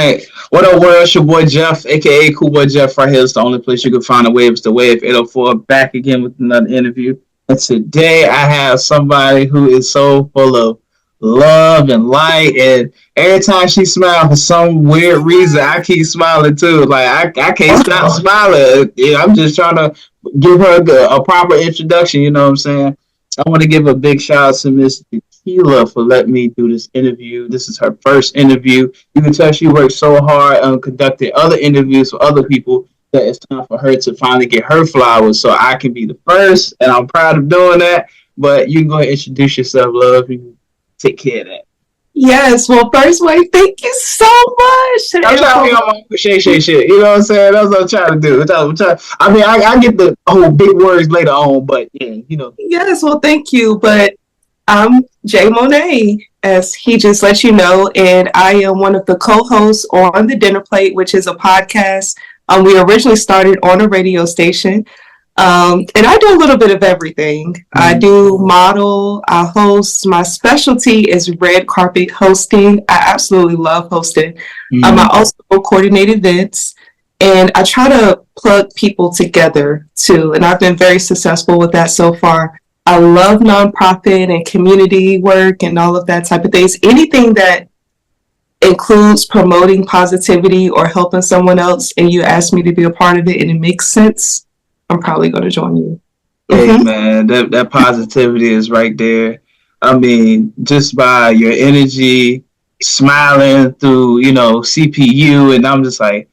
right. What up, world? It's your boy Jeff, aka Cool Boy Jeff, right here. It's the only place you can find a wave. It's the Wave 804. Back again with another interview. And today I have somebody who is so full of love and light. And every time she smiles, for some weird reason, I keep smiling too. Like, I can't stop smiling. Yeah, I'm just trying to give her a proper introduction. You know what I'm saying? I want to give a big shout out to Miss Tequila for letting me do this interview. This is her first interview. You can tell she worked so hard on conducting other interviews for other people that it's time for her to finally get her flowers so I can be the first, and I'm proud of doing that. But you can go ahead and introduce yourself, love. You can take care of that. Yes, well, first, Wade, thank you so much. I'm trying to be on my appreciation shit. You know what I'm saying? That's what I'm trying to do. I mean, I get the whole big words later on, but yeah, you know. Yes, well, thank you. But I'm Jay Moneé, as he just let you know, and I am one of the co-hosts on The Dinner Plate, which is a podcast. We originally started on a radio station. And I do a little bit of everything. I do model, I host. My specialty is red carpet hosting. I absolutely love hosting. I also coordinate events, and I try to plug people together too. And I've been very successful with that so far. I love nonprofit and community work and all of that type of things. Anything that includes promoting positivity or helping someone else, and you ask me to be a part of it and it makes sense, I'm probably going to join you. Hey, man, that positivity is right there. I mean, just by your energy, smiling through, CPU, and I'm just like,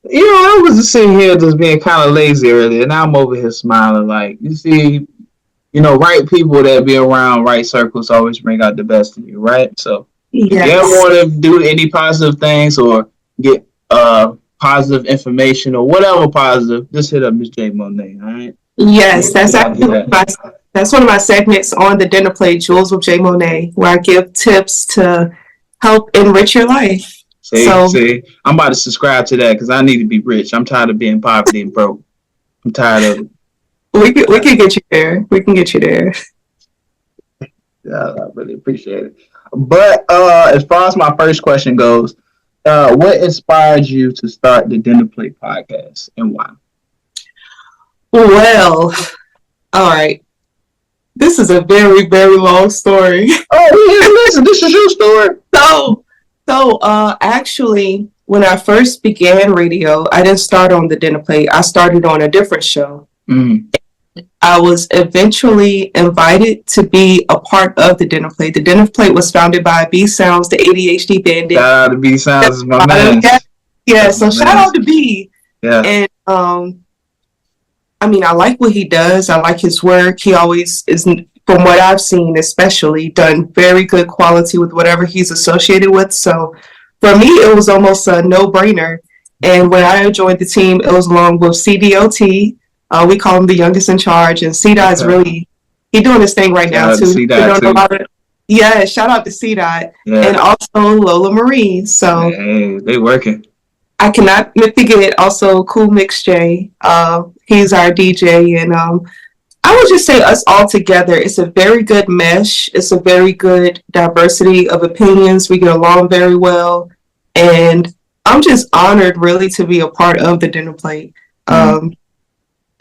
I was just sitting here just being kind of lazy earlier, and now I'm over here smiling. Like, you see, right people that be around right circles always bring out the best in you, right? So, If you ever want to do any positive things or get positive information or whatever positive, just hit up Miss J Moneé, all right? Yes, that's one of my segments on The Dinner Plate, Jewels with J Moneé, where I give tips to help enrich your life. See, I'm about to subscribe to that because I need to be rich. I'm tired of being poverty and broke. I'm tired of it. We can get you there. We can get you there. Yeah, I really appreciate it. But as far as my first question goes, what inspired you to start the Dinner Plate podcast and why? Well, all right. This is a very, very long story. Oh, yeah, listen, this is your story. So, actually, when I first began radio, I didn't start on the Dinner Plate. I started on a different show. I was eventually invited to be a part of the Dinner Plate. The Dinner Plate was founded by B Sounds, the ADHD bandit. Shout out to B Sounds, is my man. Yeah, so shout out to B. Yeah. And I mean, I like what he does. I like his work. He always is, from what I've seen, especially done very good quality with whatever he's associated with. So for me, it was almost a no-brainer. And when I joined the team, it was along with CDOT. We call him the youngest in charge, and C-Dot is really, he doing his thing right now too. Yeah, shout out to C-Dot, and also Lola Marie. So hey, they working. I cannot forget also Cool Mix J. He's our DJ, and I would just say us all together. It's a very good mesh. It's a very good diversity of opinions. We get along very well, and I'm just honored really to be a part of the Dinner Plate.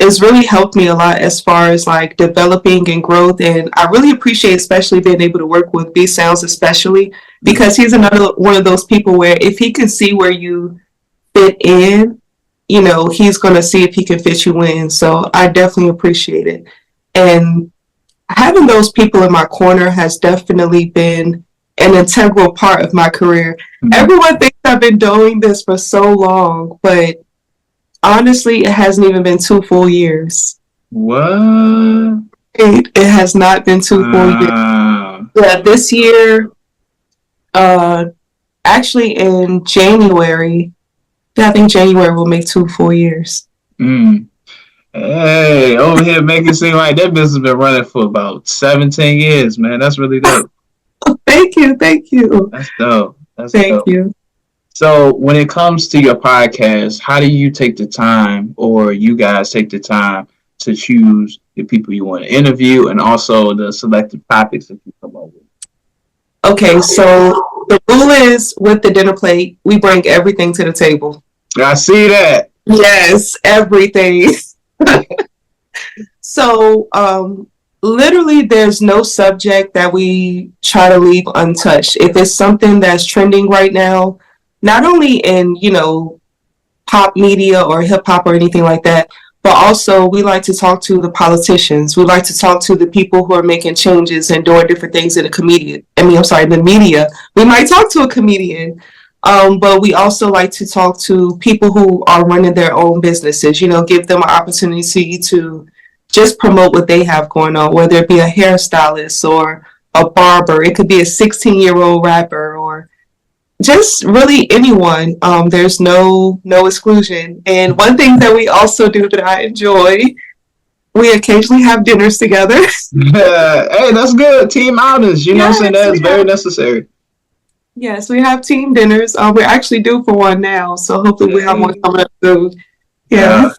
It's really helped me a lot as far as like developing and growth, and I really appreciate especially being able to work with B Sounds, especially because he's another one of those people where if he can see where you fit in, he's going to see if he can fit you in. So I definitely appreciate it, and having those people in my corner has definitely been an integral part of my career. Everyone thinks I've been doing this for so long, but honestly, it hasn't even been 2 full years. What? It has not been 2 full years. Yeah, this year, actually in January, I think January will make 2 full years. Hey, over here making it seem like that business has been running for about 17 years, man. That's really dope. Thank you. That's dope. Thank you. So when it comes to your podcast, how do you take the time, or you guys take the time to choose the people you want to interview and also the selected topics that you come up with? Okay, so The rule is with the dinner plate, we bring everything to the table. I see that. Yes, everything. So, literally, there's no subject that we try to leave untouched. If it's something that's trending right now, not only in, pop media or hip hop or anything like that, but also we like to talk to the politicians. We like to talk to the people who are making changes and doing different things in the comedian. I'm sorry, the media. We might talk to a comedian, but we also like to talk to people who are running their own businesses. Give them an opportunity to just promote what they have going on, whether it be a hairstylist or a barber. It could be a 16-year-old rapper or just really anyone. There's no exclusion. And one thing that we also do that I enjoy, we occasionally have dinners together. Hey, that's good. Team outings, you know what I'm saying? That's very necessary. Yes, we have team dinners. We're actually due for one now, so hopefully we have one coming up soon. Yeah.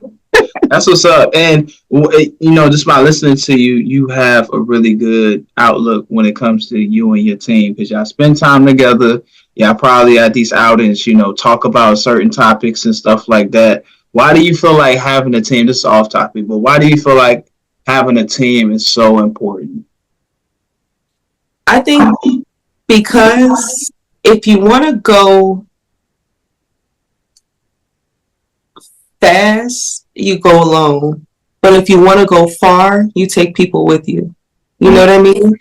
That's what's up. And, just by listening to you, you have a really good outlook when it comes to you and your team because y'all spend time together. Y'all probably at these outings, talk about certain topics and stuff like that. Why do you feel like having a team, this is off topic, but why do you feel like having a team is so important? I think because if you want to go fast, you go alone. But if you want to go far, you take people with you. You know what I mean?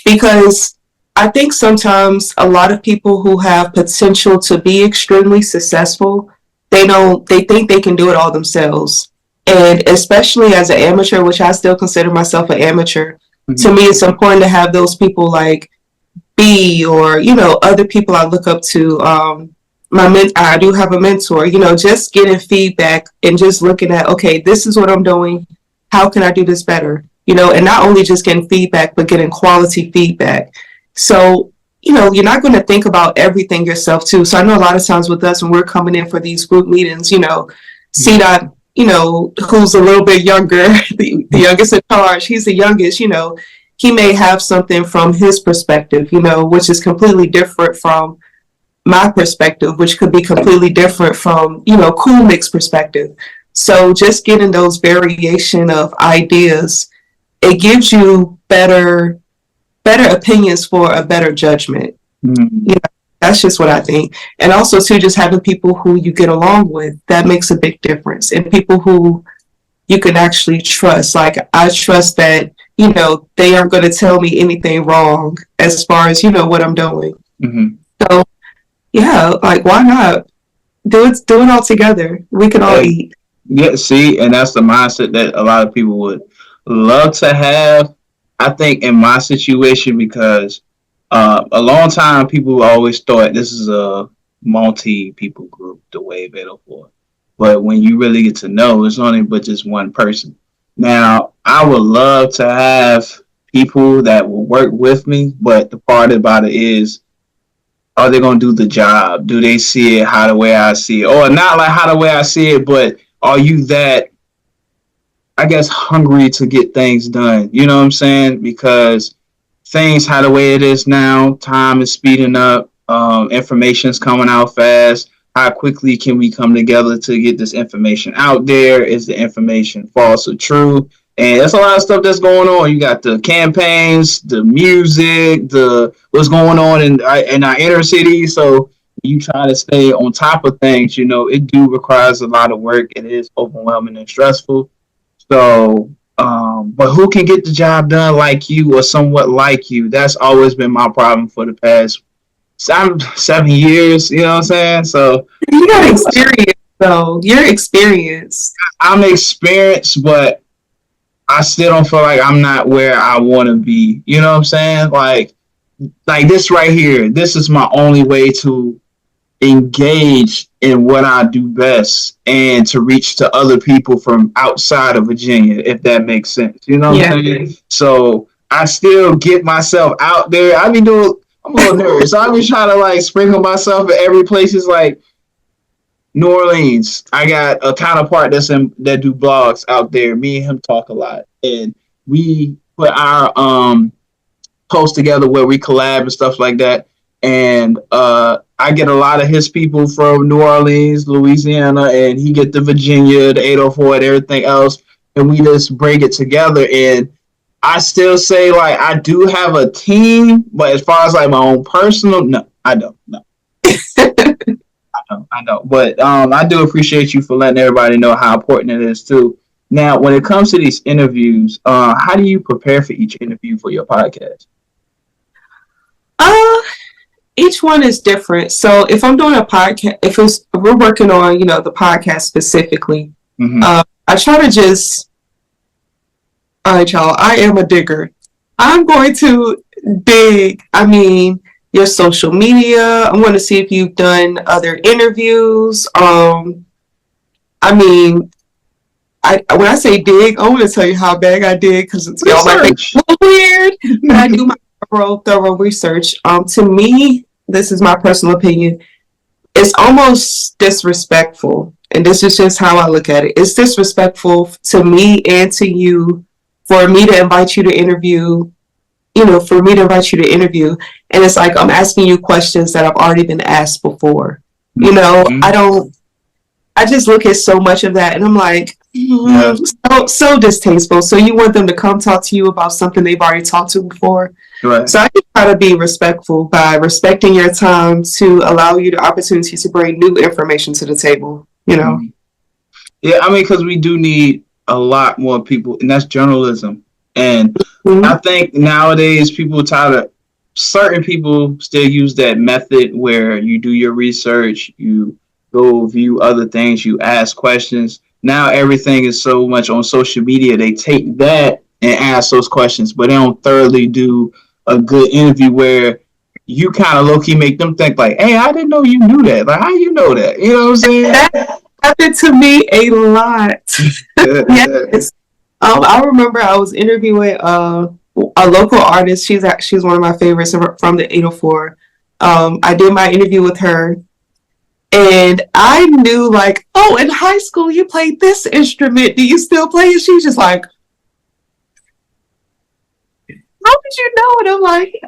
Because I think sometimes a lot of people who have potential to be extremely successful, they think they can do it all themselves. And especially as an amateur, which I still consider myself an amateur, to me it's important to have those people like B or, other people I look up to. I do have a mentor, just getting feedback and just looking at, okay, this is what I'm doing. How can I do this better? And not only just getting feedback, but getting quality feedback. So, you're not going to think about everything yourself too. So I know a lot of times with us when we're coming in for these group meetings, CDOT, who's a little bit younger, the youngest in charge, he's the youngest, he may have something from his perspective, which is completely different from my perspective, which could be completely different from, Cool Mix perspective. So just getting those variation of ideas, it gives you better opinions for a better judgment. That's just what I think. And also too, just having people who you get along with, that makes a big difference. And people who you can actually trust. Like I trust that, they aren't going to tell me anything wrong as far as, what I'm doing. So yeah, like why not do it all together? We can all eat. Yeah, see, and that's the mindset that a lot of people would love to have. I think in my situation, because a long time people always thought this is a multi-people group, the Wave 804. But when you really get to know, it's only but just one person. Now, I would love to have people that will work with me, but the part about it is, are they going to do the job? Do they see it how the way I see it? Or not like how the way I see it, but are you that, I guess, hungry to get things done? You know what I'm saying? Because things how the way it is now, time is speeding up, information is coming out fast. How quickly can we come together to get this information out there? Is the information false or true? And there's a lot of stuff that's going on. You got the campaigns, the music, the what's going on in our inner city. So you try to stay on top of things. It do requires a lot of work. It is overwhelming and stressful. So, but who can get the job done like you or somewhat like you? That's always been my problem for the past 7 years. You know what I'm saying? So you got experience, though. You're experienced. I'm experienced, but I still don't feel like I'm not where I want to be. You know what I'm saying? Like this right here. This is my only way to engage in what I do best and to reach to other people from outside of Virginia, if that makes sense. You know what I'm saying? So I still get myself out there. I'm a little nervous. I be trying to like sprinkle myself at every place. Is like New Orleans. I got a counterpart that do blogs out there. Me and him talk a lot, and we put our post together where we collab and stuff like that. and I get a lot of his people from New Orleans, Louisiana, and he get the Virginia, the 804, and everything else, and we just bring it together. And I still say like I do have a team, but as far as like my own personal, no, I don't. No, I don't. But I do appreciate you for letting everybody know how important it is too. Now, when it comes to these interviews, how do you prepare for each interview for your podcast? Uh, each one is different. So if I'm doing a podcast, if we're working on, the podcast specifically, I try to just, all right, y'all, I am a digger. I'm going to dig, your social media. I'm going to see if you've done other interviews. I mean, when I say dig, I want to tell you how bad I dig because y'all might think it's a little weird, but I do my thorough research. To me, this is my personal opinion. It's almost disrespectful, and this is just how I look at it. It's disrespectful to me and to you for me to invite you to interview. And it's like I'm asking you questions that I've already been asked before. I just look at so much of that and I'm like, so distasteful. So you want them to come talk to you about something they've already talked to before. Right. So I just try to be respectful by respecting your time to allow you the opportunity to bring new information to the table, Yeah, because we do need a lot more people, and that's journalism. And I think nowadays certain people still use that method where you do your research, you go view other things, you ask questions. Now everything is so much on social media. They take that and ask those questions, but they don't thoroughly do a good interview where you kind of low-key make them think like, hey, I didn't know you knew that. Like, how you know that? You know what I'm saying? That happened to me a lot. Yes. I remember I was interviewing a local artist. She's one of my favorites from the 804. I did my interview with her. And I knew like, oh, in high school you played this instrument. Do you still play it? She's just like, how did you know? And I'm like,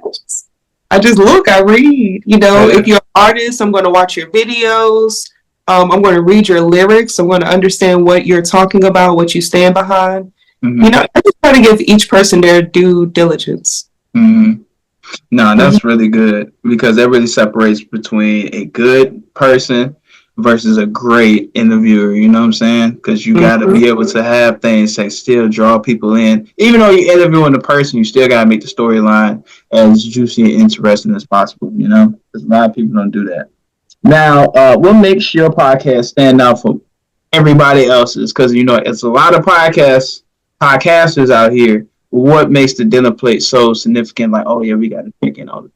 I just look, I read. If you're an artist, I'm going to watch your videos. I'm going to read your lyrics. I'm going to understand what you're talking about, what you stand behind. I just try to give each person their due diligence. No, that's really good because that really separates between a good person versus a great interviewer. You know what I'm saying? Because you got to be able to have things that still draw people in. Even though you're interviewing the person, you still got to make the storyline as juicy and interesting as possible. Because a lot of people don't do that. Now, what makes your podcast stand out from everybody else's? Because, it's a lot of podcasters out here. What makes the dinner plate so significant? Like, oh yeah, we got to pick in all the.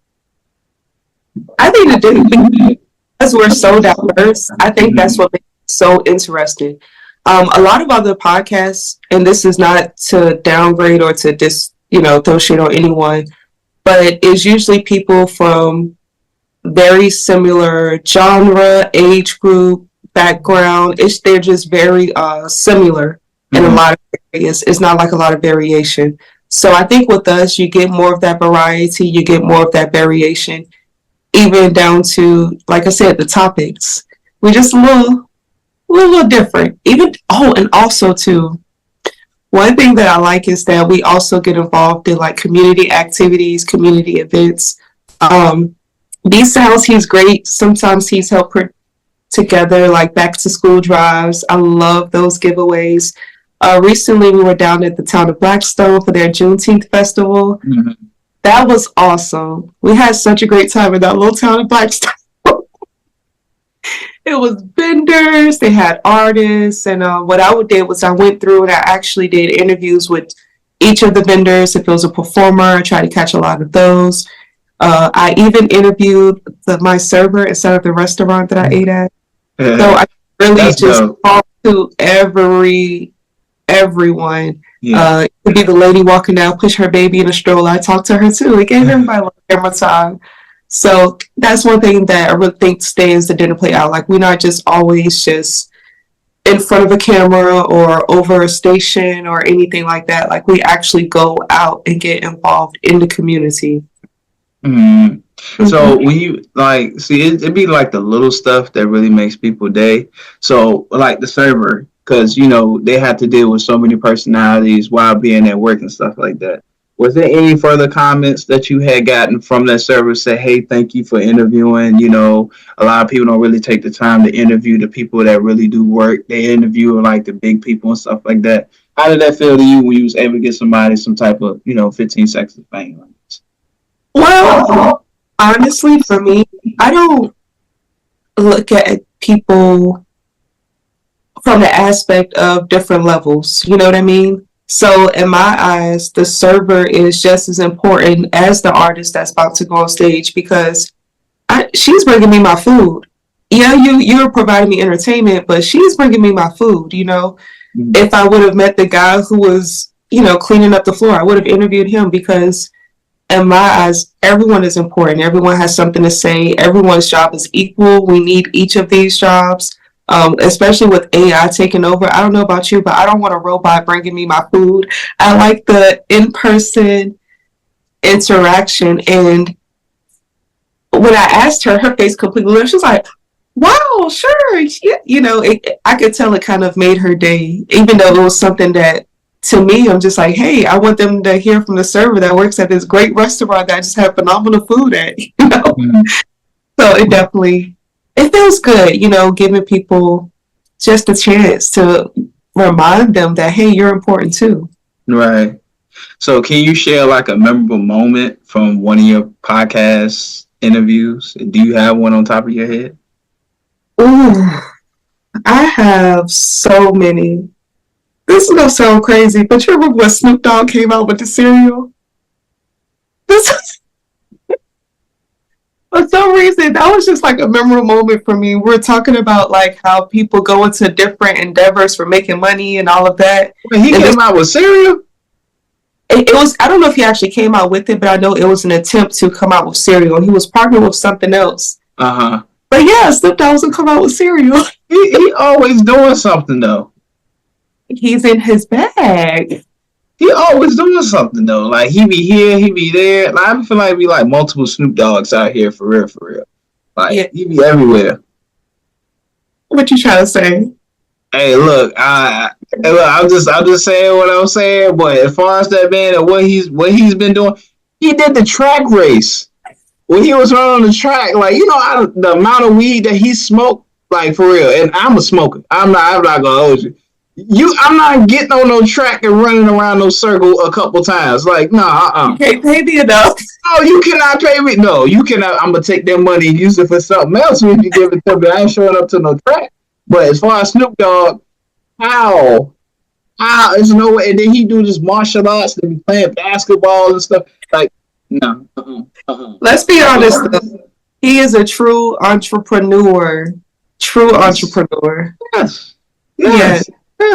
I think the dinner plate, because we're so diverse, I think that's what makes it so interesting. A lot of other podcasts, and this is not to downgrade or to throw shit on anyone, but it's usually people from very similar genre, age group, background. They're just very similar. In a lot of areas, it's not like a lot of variation. So I think with us, you get more of that variety, you get more of that variation, even down to, like I said, the topics. We're just a little different. And also too, one thing that I like is that we also get involved in like community activities, community events. B-Sounds, he's great. Sometimes he's helped put together like back to school drives. I love those giveaways. Recently, we were down at the town of Blackstone for their Juneteenth festival. That was awesome. We had such a great time in that little town of Blackstone. It was vendors, they had artists, and what I did was I went through and I actually did interviews with each of the vendors. If it was a performer, I tried to catch a lot of those. I even interviewed my server instead of the restaurant that I ate at. So I really talked to everyone. It could be the lady walking down, push her baby in a stroller. I talked to her too. It gave everybody a lot of camera time. So that's one thing that I really think stands the dinner plate out. Like, we're not just always just in front of a camera or over a station or anything like that. Like, we actually go out and get involved in the community. So when you like see it'd be like the little stuff that really makes people day. So like the server, because they have to deal with so many personalities while being at work and stuff like that. Was there any further comments that you had gotten from that server? Say, hey, thank you for interviewing. A lot of people don't really take the time to interview the people that really do work. They interview like the big people and stuff like that. How did that feel to you when you was able to get somebody some type of 15 seconds of fame like this? Well, honestly, for me, I don't look at people from the aspect of different levels. You know what I mean? So in my eyes, the server is just as important as the artist that's about to go on stage because she's bringing me my food. Yeah, you're providing me entertainment, but she's bringing me my food. If I would have met the guy who was cleaning up the floor, I would have interviewed him because in my eyes, everyone is important. Everyone has something to say. Everyone's job is equal. We need each of these jobs, especially with AI taking over. I don't know about you, but I don't want a robot bringing me my food. I like the in-person interaction. And when I asked her, her face completely lit. She was like, wow, sure. Yeah. I could tell it kind of made her day, even though it was something that to me, I'm just like, hey, I want them to hear from the server that works at this great restaurant that I just have phenomenal food at. Mm-hmm. So it feels good, giving people just a chance to remind them that, hey, you're important too. Right. So can you share like a memorable moment from one of your podcast interviews? Do you have one on top of your head? Ooh, I have so many. This is gonna sound crazy, but you remember when Snoop Dogg came out with the cereal? This For some reason, that was just like a memorable moment for me. We're talking about like how people go into different endeavors for making money and all of that. When he And came out with cereal? it was, I don't know if he actually came out with it, but I know it was an attempt to come out with cereal. He was partnered with something else. Uh-huh. But yeah, Snoop Dogg was gonna come out with cereal. He always doing something though. He's in his bag. He always doing something though. Like he be here, he be there. Like, I feel like we like multiple Snoop Dogs out here for real, for real. Like Yeah. he be everywhere. What you trying to say? Hey, look, I'm just saying what I'm saying. But as far as that man and what he's been doing, he did the track race when he was running on the track. Like the amount of weed that he smoked, like for real. And I'm a smoker. I'm not gonna hold you. I'm not getting on no track and running around no circle a couple times. Like, nah, You can't pay me enough. No, you cannot pay me. No, you cannot. I'm gonna take that money and use it for something else if you give it to me. I ain't showing up to no track. But as far as Snoop Dogg, how? There's no way. And then he do this martial arts. They be playing basketball and stuff. Like, no. Let's be honest, though. He is a true entrepreneur. True entrepreneur. Yes. Yes.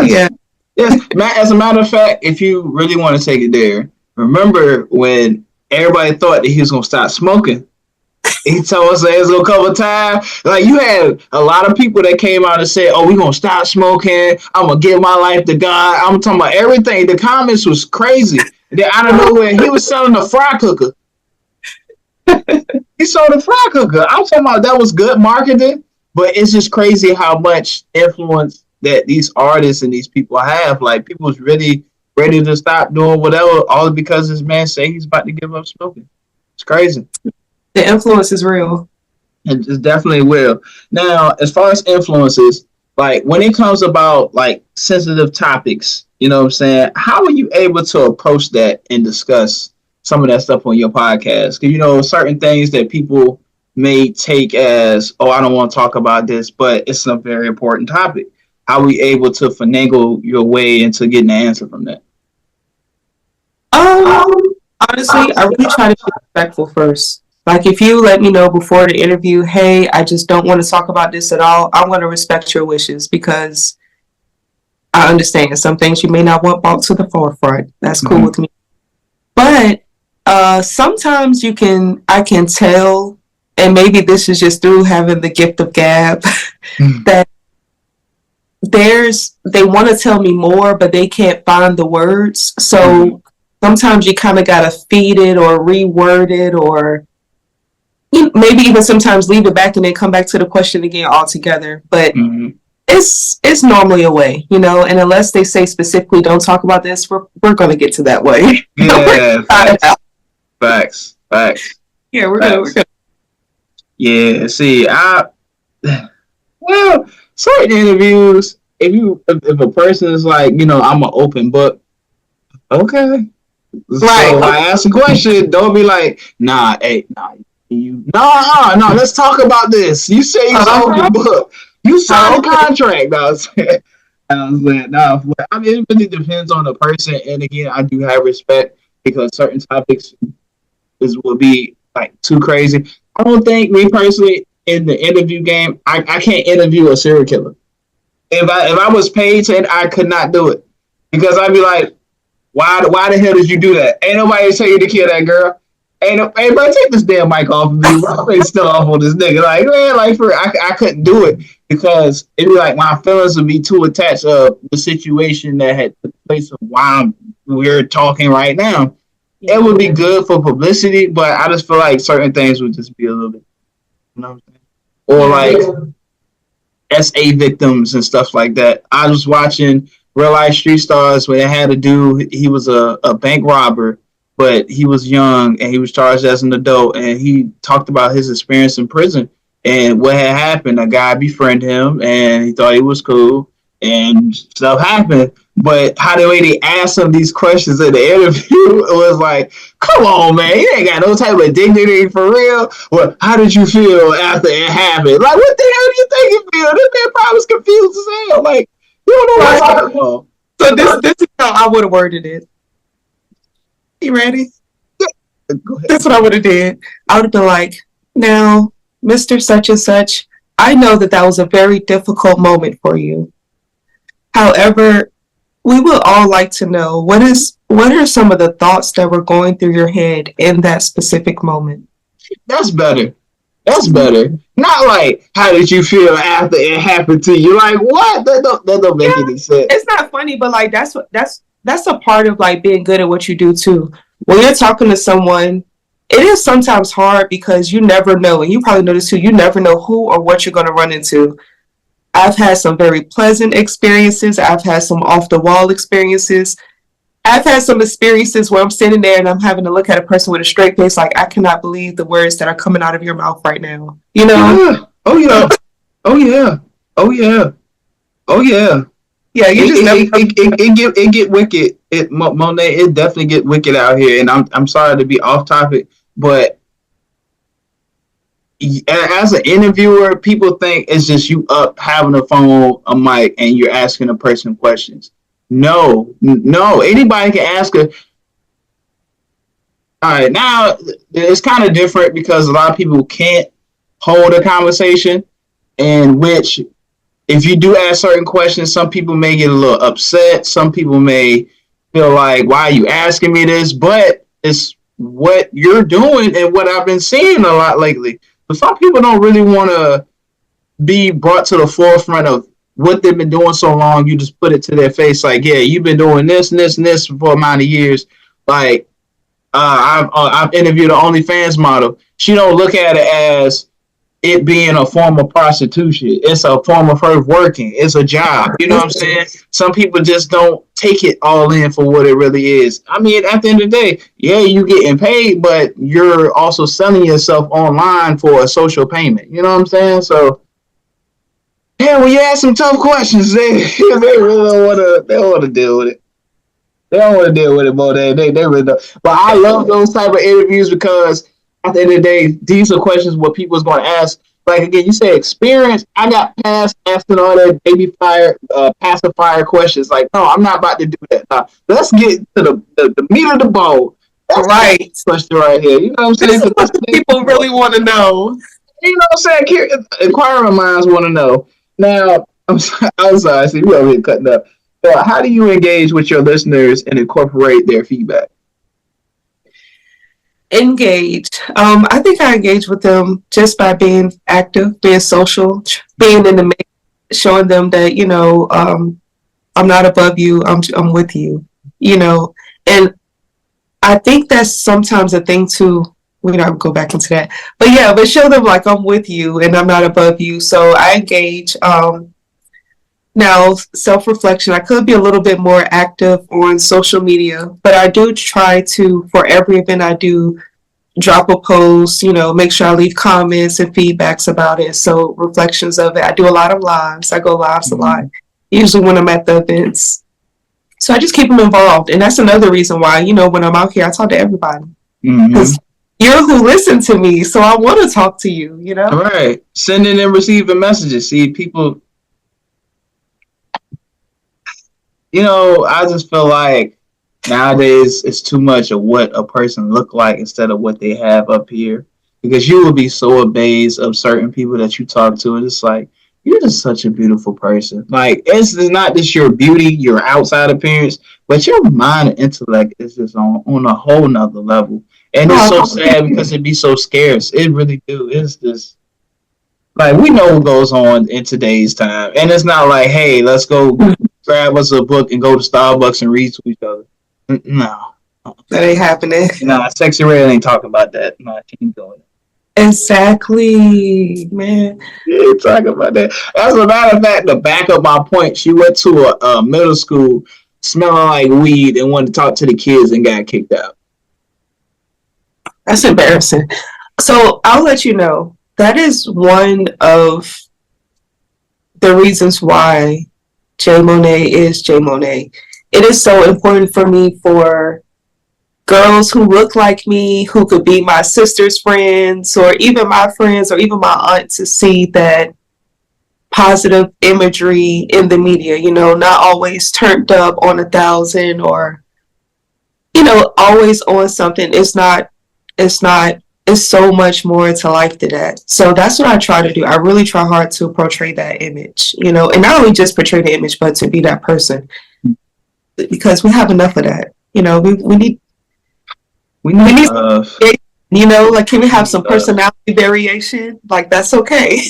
Yeah. Yes. As a matter of fact, if you really want to take it there, remember when everybody thought that he was gonna stop smoking? He told us there's a couple of times. Like you had a lot of people that came out and said, "Oh, we gonna stop smoking. I'm gonna give my life to God." I'm talking about everything. The comments was crazy. Then out of nowhere, he was selling a fry cooker. He sold a fry cooker. I'm talking about that was good marketing, but it's just crazy how much influence that these artists and these people have. Like people's really ready to stop doing whatever, all because this man say he's about to give up smoking. It's crazy. The influence is real. It definitely will. Now, as far as influences, like when it comes about like sensitive topics, you know what I'm saying? How are you able to approach that and discuss some of that stuff on your podcast? Because certain things that people may take as, oh, I don't want to talk about this, but it's a very important topic. How are we able to finagle your way into getting an answer from that? Honestly, I really try to be respectful first. Like if you let me know before the interview, hey, I just don't want to talk about this at all, I'm going to respect your wishes because I understand some things you may not want brought to the forefront. That's cool with me. But sometimes I can tell, and maybe this is just through having the gift of gab, that they want to tell me more, but they can't find the words. So sometimes you kind of got to feed it or reword it or maybe even sometimes leave it back and then come back to the question again altogether. But it's normally a way, you know, and unless they say specifically don't talk about this, we're gonna get to that way. Yeah, facts. Yeah, we're gonna. Yeah, see, well, certain interviews, if a person is like, I'm an open book, okay. Right. So I ask a question, don't be like, nah, hey, nah, no, let's talk about this. You say it's an open book. You signed a contract. I was like, no. I mean, it really depends on the person. And again, I do have respect because certain topics will be like too crazy. I don't think me personally in the interview game, I can't interview a serial killer. If I was paid to, I could not do it because I'd be like, why the hell did you do that? Ain't nobody tell you to kill that girl. Hey, bro, take this damn mic off of me. I'm still off on this nigga. Like, man, I couldn't do it because it'd be like my feelings would be too attached to the situation that had took place of why we're talking right now. It would be good for publicity, but I just feel like certain things would just be a little bit, you know what I'm saying? Or like SA victims and stuff like that. I was watching Real Life Street Stars where they had a dude, he was a bank robber, but he was young and he was charged as an adult, and he talked about his experience in prison and what had happened. A guy befriended him and he thought he was cool and stuff happened. But how the way they asked him these questions in the interview was like, come on, man, you ain't got no type of dignity for real. Well, how did you feel after it happened? Like, what the hell do you think you feel? This man probably was confused as hell. Like, you don't know what's going on. So this is how I would have worded it. You ready? Yeah. Go ahead. That's what I would have did. I would have been like, now, Mr. Such and Such, I know that was a very difficult moment for you. However, we would all like to know what are some of the thoughts that were going through your head in that specific moment. That's better. Not like, how did you feel after it happened to you? Like, what? That don't make any sense. It's not funny, but like that's a part of like being good at what you do too. When you're talking to someone, it is sometimes hard because you never know, and you probably know this too. You never know who or what you're going to run into. I've had some very pleasant experiences. I've had some off the wall experiences. I've had some experiences where I'm sitting there and I'm having to look at a person with a straight face, like, I cannot believe the words that are coming out of your mouth right now. You know? Yeah. Oh yeah. Oh yeah. Oh yeah. Oh yeah. Yeah, you just it get wicked. Moneé, it definitely get wicked out here. And I'm sorry to be off topic, but as an interviewer, people think it's just you up having a phone, a mic, and you're asking a person questions. No, anybody can ask a. All right, now it's kind of different because a lot of people can't hold a conversation, in which if you do ask certain questions, some people may get a little upset. Some people may feel like, why are you asking me this? But it's what you're doing and what I've been seeing a lot lately. But some people don't really want to be brought to the forefront of what they've been doing so long. You just put it to their face like, yeah, you've been doing this and this and this for a amount of years. Like, I've interviewed an OnlyFans model. She don't look at it as it being a form of prostitution. It's a form of her working. It's a job. You know what I'm saying? Some people just don't take it all in for what it really is. I mean, at the end of the day, yeah, you getting paid, but you're also selling yourself online for a social payment. You know what I'm saying? So, yeah, when you ask some tough questions, they really don't want to deal with it. They don't want to deal with it, boy. They really don't. But I love those type of interviews because at the end of the day, these are questions what people's going to ask. Like, again, you say experience. I got past asking all that baby fire, pacifier questions. Like, no, I'm not about to do that. Now, let's get to the meat of the bone. That's right. Question right here. You know what I'm saying? This is what people really want to know. You know what I'm saying? Inquiring minds want to know. Now, I'm sorry. See, we over here cutting up. So how do you engage with your listeners and incorporate their feedback? Engage. I think I engage with them just by being active, being social, being in the mix, showing them that, you know, I'm not above you. I'm with you, you know. And I think that's sometimes a thing too. we don't go back into that. But yeah, but show them like I'm with you and I'm not above you. So I engage. Now, self-reflection, I could be a little bit more active on social media, but I do try to, for every event I do, drop a post, make sure I leave comments and feedbacks about it. So reflections of it. I do a lot of lives. I go lives a lot, usually when I'm at the events. So I just keep them involved. And that's another reason why, when I'm out here, I talk to everybody. Because you're who listen to me. So I want to talk to you, Right. Sending and receiving messages. See, people, I just feel like nowadays it's too much of what a person look like instead of what they have up here. Because you will be so amazed of certain people that you talk to, and it's like, you're just such a beautiful person. Like, it's not just your beauty, your outside appearance, but your mind and intellect is just on a whole nother level. And it's so sad because it be so scarce. It really do. It's just like, we know what goes on in today's time. And it's not like, hey, let's go grab us a book and go to Starbucks and read to each other. No. That ain't happening. Nah, Sexy Red ain't talking about that. No, she ain't doing it. Exactly, man. You ain't talking about that. As a matter of fact, to back up my point, she went to a middle school smelling like weed and wanted to talk to the kids and got kicked out. That's embarrassing. So I'll let you know, that is one of the reasons why J. Moneé is J. Moneé. It is so important for me for girls who look like me, who could be my sister's friends, or even my friends, or even my aunt, to see that positive imagery in the media, not always turned up on 1,000 or, always on something. It's so much more to life than that. So that's what I try to do. I really try hard to portray that image, and not only just portray the image, but to be that person, because we have enough of that. We need like, can we have some personality variation? Like, that's okay.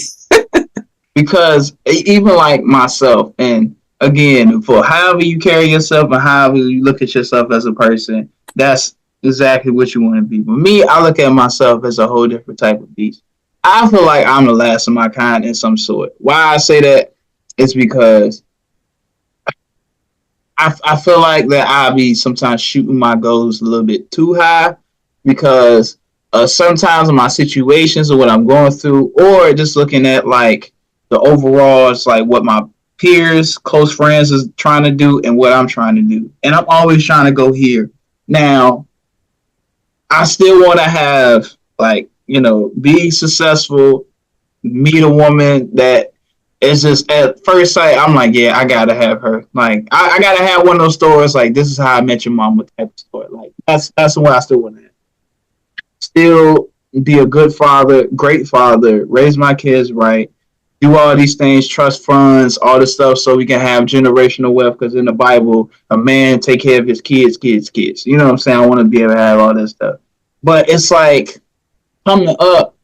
Because even like myself, and again, for however you carry yourself and however you look at yourself as a person, that's exactly what you want to be. But me, I look at myself as a whole different type of beast. I feel like I'm the last of my kind in some sort. Why I say that is because I feel like that I be sometimes shooting my goals a little bit too high, because sometimes in my situations or what I'm going through, or just looking at like the overall, it's like what my peers, close friends is trying to do and what I'm trying to do. And I'm always trying to go here. Now, I still want to have, like, be successful, meet a woman that is just at first sight, I'm like, yeah, I gotta have her. Like, I gotta have one of those stories, like, this is how I met your mama type of story. Like, that's the one I still want to have. Still be a good father, great father, raise my kids right, do all these things, trust funds, all this stuff, so we can have generational wealth. Because in the Bible, a man take care of his kids. You know what I'm saying? I want to be able to have all this stuff. But it's like, coming up,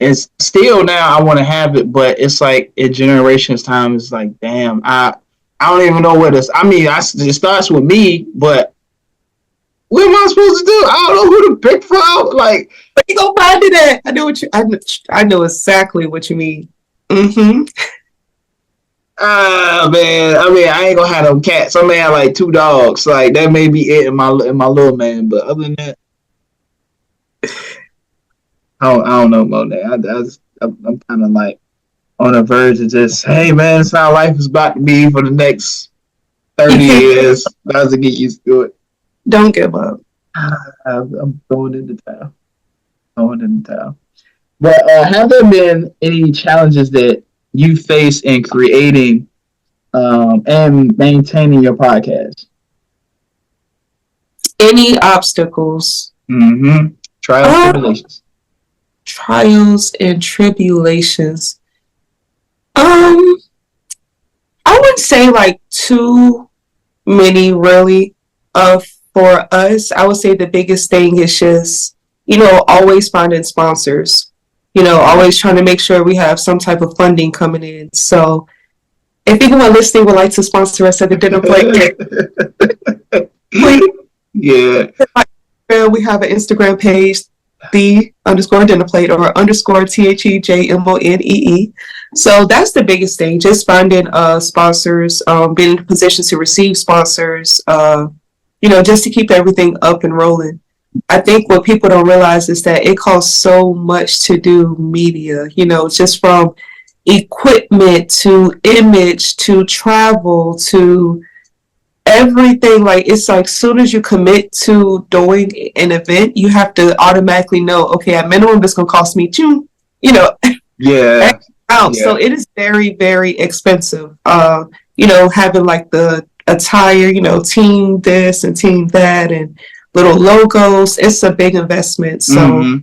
it's still now I want to have it, but it's like in generations time, it's like, damn, I don't even know what this. I mean, it starts with me, but what am I supposed to do? I don't know who to pick from. Like, where you gonna find it at? I know exactly what you mean. Mm-hmm. Man, I mean, I ain't gonna have no cats. I may have like 2 dogs. Like, that may be it in my little man. But other than that, I don't know, Moneé. I'm kind of like on the verge of just, hey man, that's how life is about to be for the next 30 years. I have to get used to it. Don't give up. I'm throwing in the towel. But have there been any challenges that you face in creating and maintaining your podcast? Any obstacles? Mm-hmm. Trials and tribulations. Trials and tribulations. I wouldn't say like too many, really. For us, I would say the biggest thing is just, always finding sponsors. Always trying to make sure we have some type of funding coming in. So if anyone listening would like to sponsor us at the dinner plate, please. Yeah. We have an Instagram page. the underscore dinner plate or underscore THEJMONEE. So that's the biggest thing, just finding sponsors, being in positions to receive sponsors, just to keep everything up and rolling. I think what people don't realize is that it costs so much to do media, just from equipment to image to travel to everything. Like, it's like soon as you commit to doing an event, you have to automatically know, okay, at minimum it's gonna cost me two, Yeah. out. Yeah. So it is very, very expensive. Having like the attire, team this and team that and little logos, it's a big investment. So Mm-hmm.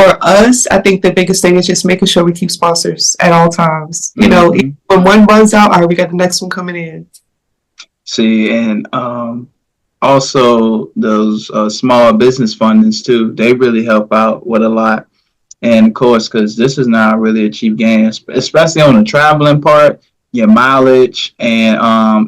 for us, I think the biggest thing is just making sure we keep sponsors at all times. Mm-hmm. When one runs out, all right, we got the next one coming in. See, and also those small business fundings too. They really help out with a lot. And of course, because this is not really a cheap game, especially on the traveling part, your mileage, and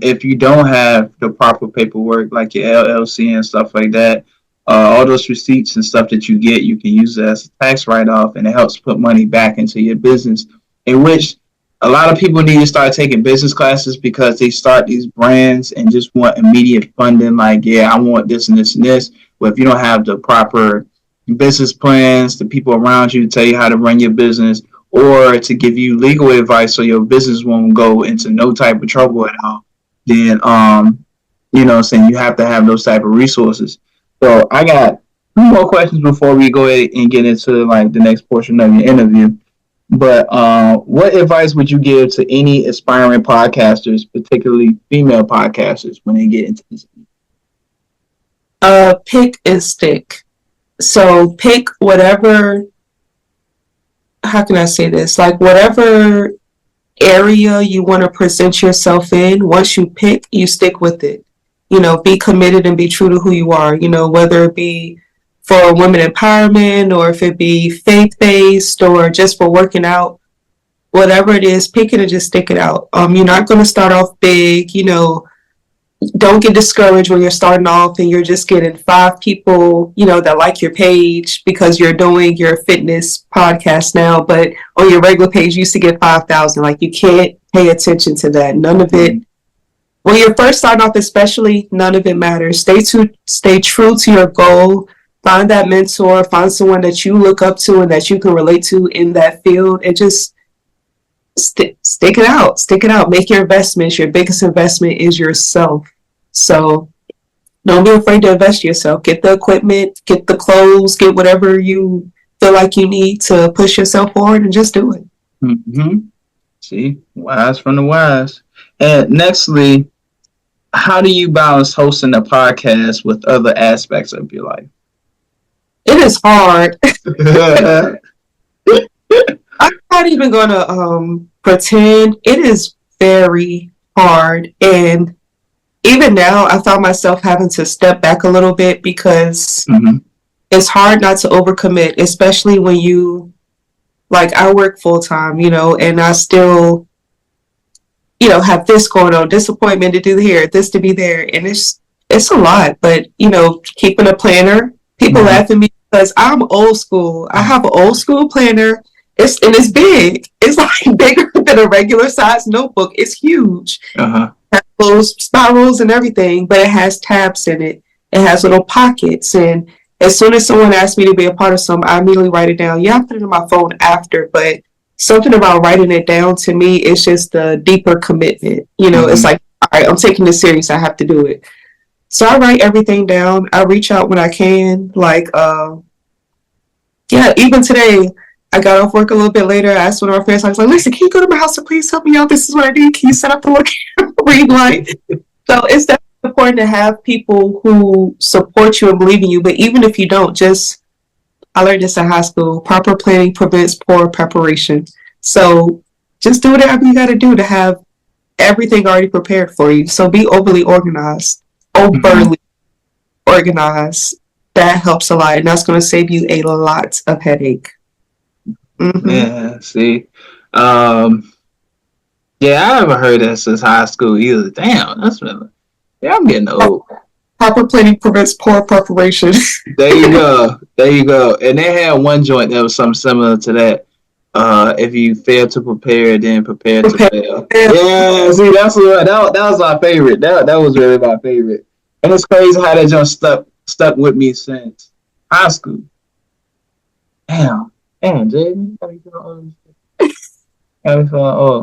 if you don't have the proper paperwork like your LLC and stuff like that, all those receipts and stuff that you get, you can use it as a tax write-off, and it helps put money back into your business. In which a lot of people need to start taking business classes because they start these brands and just want immediate funding. Like, yeah, I want this and this and this. But if you don't have the proper business plans, the people around you to tell you how to run your business, or to give you legal advice so your business won't go into no type of trouble at all, then saying you have to have those type of resources. So I got two more questions before we go ahead and get into like the next portion of your interview. But what advice would you give to any aspiring podcasters, particularly female podcasters, when they get into this? Pick and stick. So pick whatever, how can I say this? Like, whatever area you want to present yourself in, once you pick, you stick with it. Be committed and be true to who you are, whether it be for women empowerment or if it be faith-based or just for working out, whatever it is, pick it and just stick it out. You're not going to start off big, don't get discouraged when you're starting off and you're just getting 5 people, that like your page because you're doing your fitness podcast now, but on your regular page you used to get 5,000. Like, you can't pay attention to that. None of it. When you're first starting off, especially, none of it matters. Stay true to your goal. Find that mentor. Find someone that you look up to and that you can relate to in that field, and just stick it out. Stick it out. Make your investments. Your biggest investment is yourself. So don't be afraid to invest in yourself. Get the equipment, get the clothes, get whatever you feel like you need to push yourself forward, and just do it. Mm-hmm. See, wise from the wise. And nextly, how do you balance hosting a podcast with other aspects of your life? It is hard. I'm not even gonna pretend. It is very hard, and even now I found myself having to step back a little bit because it's hard not to overcommit, especially when you, like, I work full time, and I still, have this going on, this appointment to do here, this to be there, and it's a lot. But keeping a planner, people laugh at me because I'm old school. I have an old school planner. It's big. It's like bigger than a regular size notebook. It's huge. Those spirals and everything, but it has tabs in it. It has little pockets, and as soon as someone asks me to be a part of something, I immediately write it down. Yeah, I put it on my phone after, but something about writing it down, to me, is just a deeper commitment. It's like, all right, I'm taking this serious. I have to do it. So I write everything down. I reach out when I can. Like, even today, I got off work a little bit later. I asked one of our friends, I was like, listen, can you go to my house and please help me out? This is what I need. Can you set up the little ring light? So it's definitely important to have people who support you and believe in you. But even if you don't, I learned this in high school. Proper planning prevents poor preparation. So just do whatever you got to do to have everything already prepared for you. So be overly organized. That helps a lot. And that's going to save you a lot of headache. Yeah, see. Yeah, I haven't heard that since high school either. Damn, I'm getting old. Proper planning prevents poor preparation. There you go. There you go. And they had one joint that was something similar to that. If you fail to prepare, then prepare to fail. Yeah, see, that's what that was my favorite. That was really my favorite. And it's crazy how that just stuck with me since high school. Damn, Jamie, how you feeling? How you feeling? Oh,